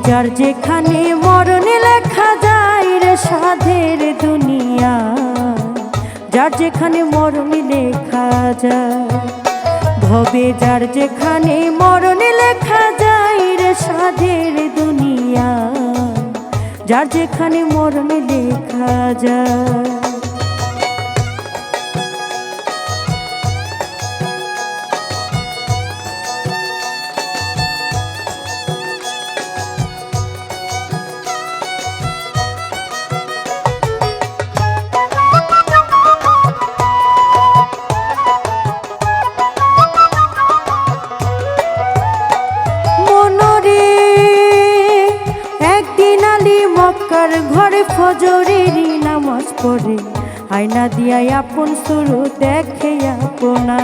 যার যেখানে মরণে লেখা যায় রে সাধের দুনিয়া, যার যেখানে মরণে লেখা যায়। ভবে যার যেখানে মরণে লেখা যায় রে সাধের দুনিয়া, যার যেখানে মরণে লেখা যায়। ঘরে ফজরেরই নামাজ পড়ে আয়না দিয়াই আপন স্বরূপ দেখে আপনা,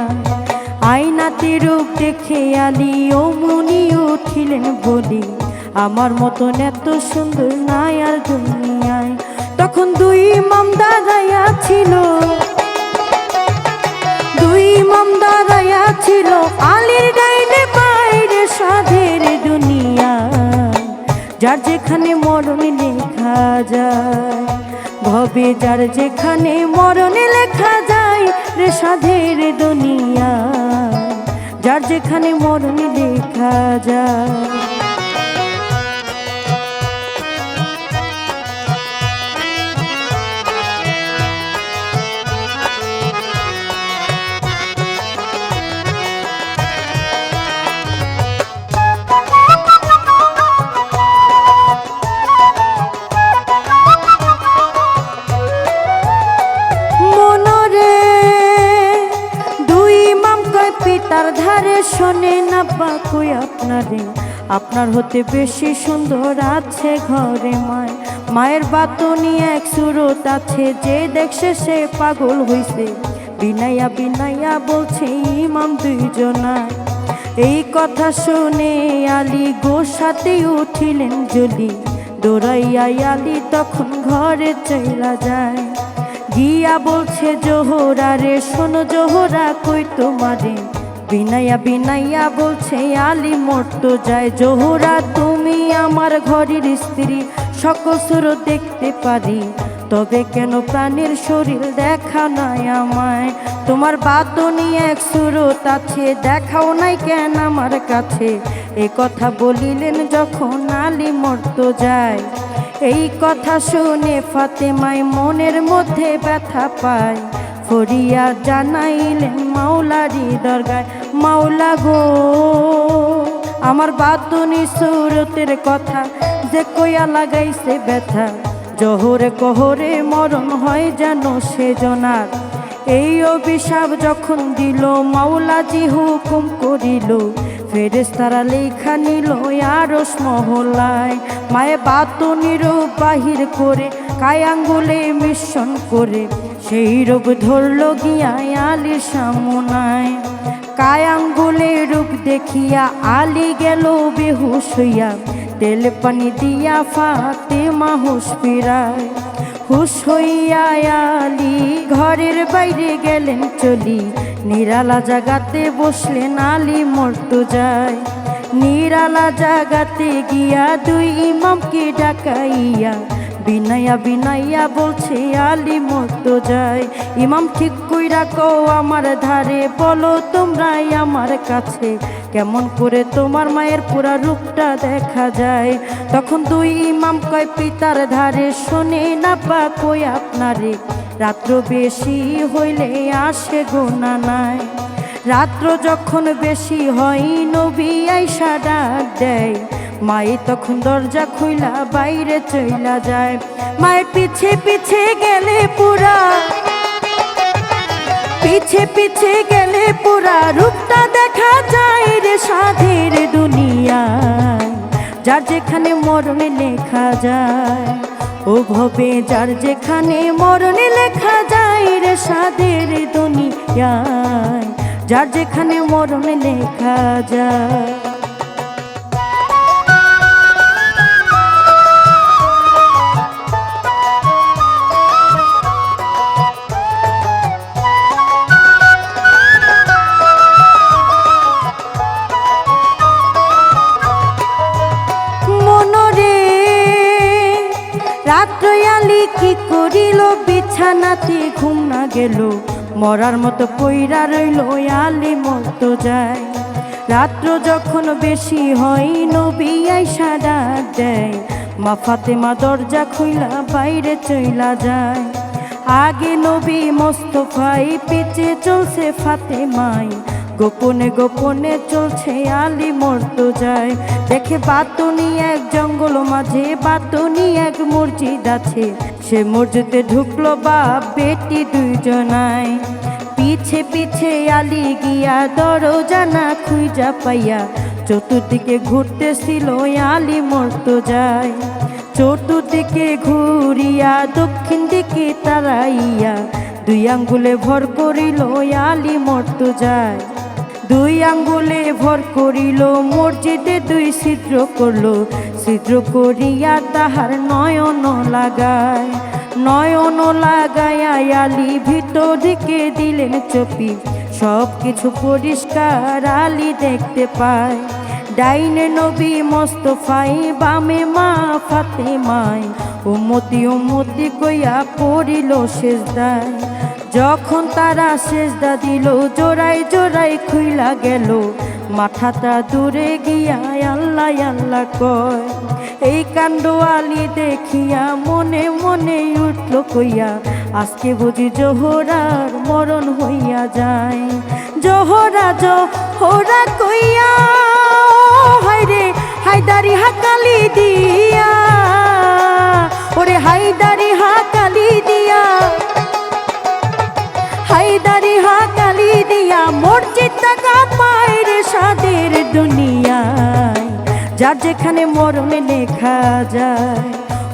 আয়নাতে রূপ দেখে আলী ও মুনি উঠিলেন বলি, আমার মতন এত সুন্দর নাই আর দুনিয়ায়। তখন দুই ইমাম দাঁড়াইয়া ছিল, দুই ইমাম দাঁড়াইয়া ছিল, আলীর ডাইনে বাইরে সাধের দুনিয়া, যার যেখানে মরণে লেখা যায়। ভবে যার যেখানে মরণে লেখা যায় রে সাধের দুনিয়া, যার যেখানে মরণে লেখা যায়। তার ধারে শোনে না বাকুই আপনারে, আপনার হতে বেশি সুন্দর আছে ঘরে মায়। মায়ের বাতনি এক সুরত আছে, যে দেখছে সে পাগল হইছে, বিনাইয়া বিনাইয়া বলছে ইমাম দুইজনায়। এই কথা শুনে আলী গোসাতে উঠিলেন জ্বলি, দৌড়াইয়া আলী তখন ঘরে চইলা যায়। গিয়া বলছে জোহরা রে, শোনো জোহরা কই তোমারে, বিনাইয়া বিনাইয়া বলছে আলী মরতো যায়। জোহরা তুমি আমার ঘরের স্ত্রী, সকল সুরত দেখতে পারি, তবে কেন প্রাণের শরীর দেখা নাই আমায়। তোমার বাতনি এক সুরত আছে, দেখাও নাই কেন আমার কাছে। এ কথা বলিলেন যখন আলী মরতো যায়। এই কথা শুনে ফাতেমায় মনের মধ্যে ব্যথা পায়, ফরিয়া জানাইলেন মাওলারি দরগায়, মাওলা গো আমার বাতুনি সুরতের কথা যে কইয়া লাগাইছে ব্যথা, জহরে কহরে মরণ হয় যেন সে জনার। এই অভিশাপ যখন দিল মাওলাজি হুকুম করিল, ফেরেশতারা লেখা নিল আরশ মহলায়। মায়ে বাতুনির বাহির করে কায় আঙ্গুলে মিশন করে, সেই রোগ ধরল গিয়া আলীর সামনায়। কায় আঙ্গুলে রূপ দেখিয়া আলী গেল বেহুশ হইয়া, তেল পানি দিয়া ফাতেমা হুশ ফিরায়। হুশ হইয়া আলী ঘরের বাইরে গেলেন চলি, নিরালা জাগাতে বসলেন আলী মরতো যায়। নিরালা জাগাতে গিয়া দুই ইমামকে ডাকাইয়া, বিনাইয়া বিনাইয়া বলছে আলী মরতো যায়। ইমাম ঠিক কইরা কও আমার ধারে, বলো তোমরাই আমার কাছে, কেমন করে তোমার মায়ের পুরা রূপটা দেখা যায়। তখন দুই ইমাম কয় পিতার ধারে, শোনে না পা কই আপনারে, রাত্র বেশি হইলে আসে গোনা নাই। রাত্র যখন বেশি হয় নবী আইসা ডাক দেয়, মায়ে তখন দরজা খুইলা বাইরে চইলা যায়। মায়ের পিছে পিছে গেলে পুরা, পিছে পিছে গেলে পুরা রূপটা দেখা যায় রে সাধের দুনিয়ায়, যার যেখানে মরণে লেখা যায়। ও ভবে যার যেখানে মরণে লেখা যায় রে সাধের দুনিয়ায়, যার যেখানে মরণে লেখা যায়। রাত্রে আলী কি করিল, বিছানাতে ঘুম না গেল, মরার মতো পইরা রইল, আলী মরতো যায়। রাত্র যখন বেশি হয়, নবী আইসা ডাক দেয়, মা ফাতেমা দরজা খুইলা বাইরে চইলা যায়। আগে নবী মোস্তফাই, পিছে চলছে ফাতেমাই, গোপনে গোপনে চলছে আলী মরতো যায়। দেখে বাতুনি এক জঙ্গল মাঝে, বাতুনি এক মসজিদ আছে, সে মসজিদে ঢুকলো বাপ বেটি দুইজনায়। পিছে পিছে আলী গিয়া দরজা না খুঁজা পাইয়া, চতুর্দিকে ঘুরতেছিল আলী মরতো যায়। চতুর্দিকে ঘুরিয়া দক্ষিণ দিকে তারাইয়া, দুই আঙ্গুলে ভর করিল আলী মরতো যায়। দুই আঙ্গুলে ভর করিল, মসজিদে দুই ছিদ্র করলো, ছিদ্র করিয়া তাহার নয়ন লাগায়। নয়ন লাগাইয়া আলী ভিতর দিকে দিলেন চপি, সব কিছু পরিষ্কার আলী দেখতে পায়। ডাইনে নবী মোস্তফাই, বামে মা ফাতেমায়, উম্মতি উম্মতি কইয়া পড়িল সেজদায়। যখন তারা সেজদা দিল, জোড়াই জোড়াই খুইলা গেল, মাথাটা দূরে গিয়া আল্লাহ আল্লাহ কয়। এই কাণ্ড আলী দেখিয়া মনে মনে উঠল কইয়া, আজকে বুঝি জোহরার মরণ হইয়া যায়। জোহরা জোহরা কইয়া হায়রে হায়দারি হাকালি দিয়া, ওরে হায়দারি হাকালি দিয়া, হায়দারি হাকালি দিয়া, মসজিদটা কাঁপায় রে সাদের দুনিয়ায়। যার যেখানে মরণে লেখা যায়,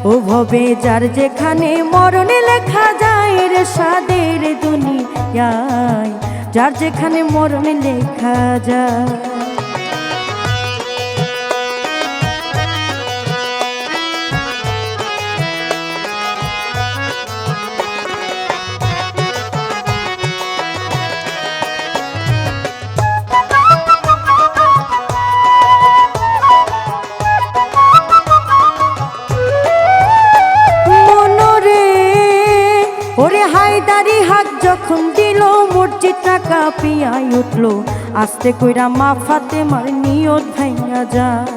ও ভবে যার যেখানে মরণে লেখা যায় রে সাদের দুনিয়ায়, যার যেখানে মরণে লেখা যায়। হায়দারি হাক যখন দিল, মসজিদটা কাঁপিয়া উঠল, আস্তে কইরা মা ফাতেমার নিয়ত ভাঙ্গা যায়।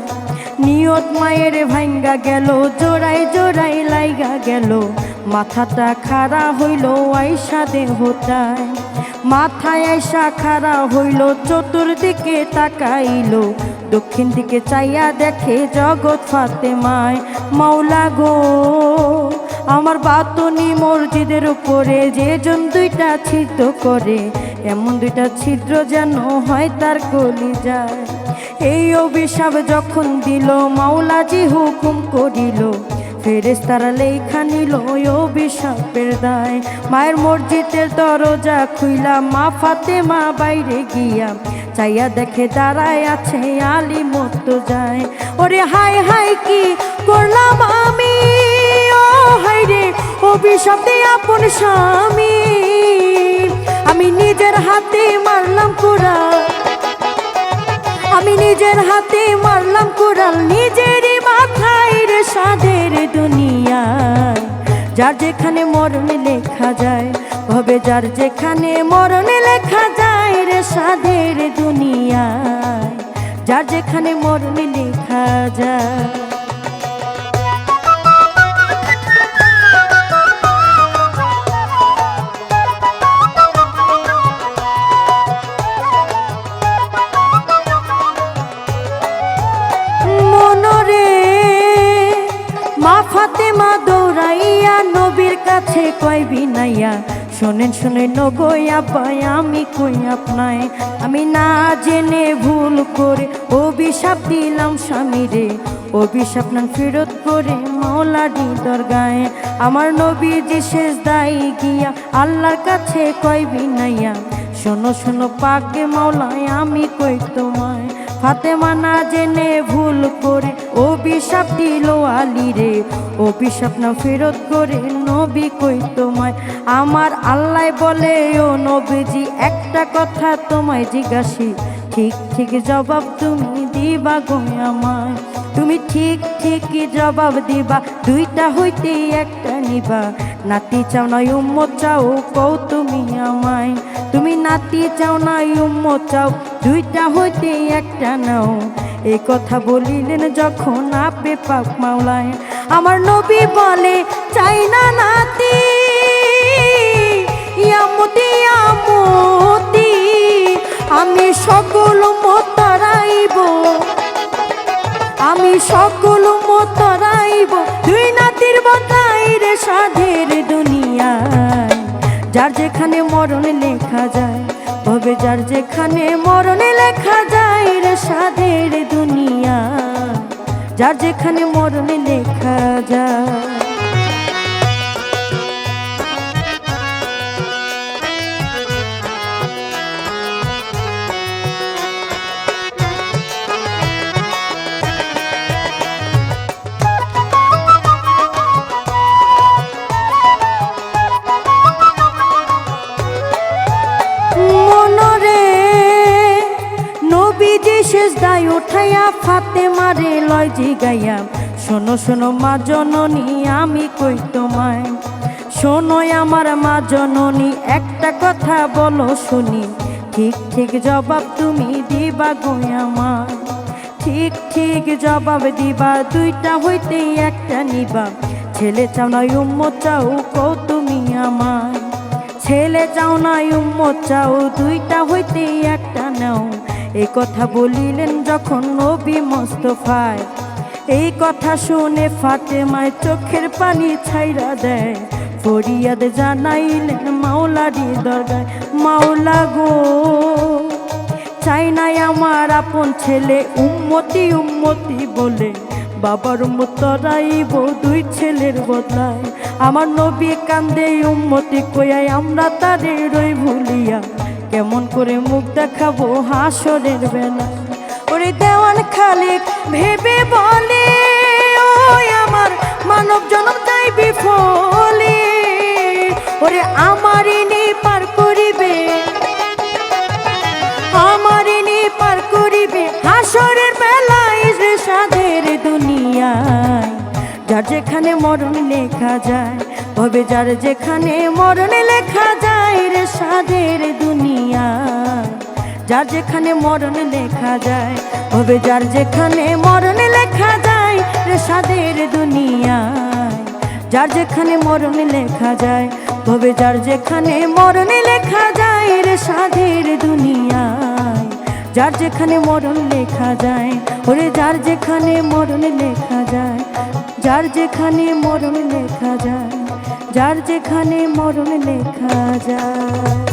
নিয়ত মায়ের ভাঙ্গা গেল, জোড়াই জোড়াই লাইগা গেল, মাথাটা খাড়া হইল আইসা দেহটায়। মাথায় আইসা খাড়া হইল, চতুর্দিকে তাকাইল, দক্ষিণ দিকে চাইয়া দেখে জগৎ ফাতেমায়। মাওলা গো, আমার বাতুনি মসজিদের উপরে যেজন দুইটা ছিদ্র করে, এমন দুইটা ছিদ্র যেন হয় তার কলিজায়। এই অভিশাপ যখন দিল, মাওলাজি হুকুম করিল, ফেরেশতারা লেখা নিল অভিশাপের দায়। মায়ের মসজিদের দরজা খুইলা মা ফাতেমা বাইরে গিয়া, চাইয়া দেখে দাঁড়ায় আছে আলী মরতো যায়। ওরে হায় হায় কি করলাম আমি, ও হায় রে অভিশাপ দিয়ে আপন স্বামী, আমি নিজের হাতে মারলাম কুড়াল, আমি নিজের হাতে মারলাম কুড়াল, নিজেরই মাথায় রে সাদের দুনিয়ায়। যার যেখানে মরণে লেখা যায়, ভবে যার যেখানে মরণে লেখা যায় রে সাদের দুনিয়ায়, যার যেখানে মরণে লেখা যায়। ফাতেমা দৌড়াইয়া নবীর কাছে কয় বিনাইয়া, শোনেন শোনেন নগো আব্বা আমি কই আপনায়, আমি না জেনে ভুল করে অভিশাপ দিলাম স্বামীরে, অভিশাপ না ফেরত করে মাওলারি দরগায়। আমার নবীজি সেজদায় গিয়া আল্লাহর কাছে কয় বিনাইয়া, শোনো শোনো পাকে মাওলায় আমি কই তোমায়। ফাতেমা না জেনে ভুল করে অভিশাপ দিল আলী রে, অভিশাপ না ফেরত করে নবী কই তোমায়। আমার আল্লাহ বলে ও নবীজি একটা কথা তোমায় জিজ্ঞাসি, ঠিক ঠিক জবাব তুমি দিবা গো আমায়। তুমি ঠিক ঠিকই জবাব দিবা, দুইটা হইতে একটা নিবা। নাতি চাও না উম্মত চাও, কও তুমি আমায়। তুমি নাতি চাও না উম্মত চাও, দুইটা হইতে একটা নাও। এই কথা বলিলেন যখন আপে পাক মাওলায়। আমার নবী বলে চাই না নাতি, ইয়ামতি ইয়ামতি আমি সকল মতারাইব, আমি সকল মতারাইব। দুই নাতির বতাইরে সাধের দুনিয়ায়, যার যেখানে মরণ লেখা যায় তবে যার যেখানে মরণ লেখা যায় রে সাধের দুনিয়া, যার যেখানে মরণ লেখা যায়। সেজদায় উঠাইয়া ফাতেমারে লয় জিগাইয়া, শোনো শোনো মা জননী আমি কই তোমায়। শোনো আমার মা জননী একটা কথা বলো শুনি, ঠিক ঠিক জবাব তুমি দিবা গো আমায়। ঠিক ঠিক জবাব দিবা, দুইটা হইতে একটা নিবা। ছেলে চাও না উম্মত চাও, কও তুমি আমায়। ছেলে চাও না উম্মত চাও, দুইটা হইতে একটা নাও। এই কথা বলিলেন যখন নবী মোস্তফায়, এই কথা শুনে ফাতেমায় চোখের পানি ছাইরা দেয়। ফরিয়াদ জানাইলেন মাওলারি দরগায়, মাওলা গো চাই নাই আমার আপন ছেলে উম্মতি উম্মতি বলে, বাবার মতরাইব দুই ছেলের বদলায়। আমার নবী কান্দে উম্মতি কইয়াই, আমরা তারে রই ভুলিয়া কেমন করে মুখ দেখাবো হাসরের বেলা। ওরে দেওয়ান খালিক ভেবে বলে, ওই আমার মানব জনম চাই বিফলে। ওরে আমারই নি পার করিবে, আমারই নি পার করিবে হাসরের বেলায় রে সাধের দুনিয়ায়। যার যেখানে মরণ লেখা যায় তবে যার যেখানে মরণ লেখা যায় রে সাধের দুনিয়ায়, যার যেখানে মরণ লেখা যায় তবে যার যেখানে মরণ লেখা যায় রে সাধের দুনিয়ায়, যার যেখানে মরণ লেখা যায় তবে যার যেখানে মরণ লেখা যায় রে সাধের দুনিয়ায়, যার যেখানে মরণ লেখা যায়। ওরে যার যেখানে মরণ লেখা যায়, যার যেখানে মরণ লেখা যায়, যার যেখানে মরণ লেখা যায়।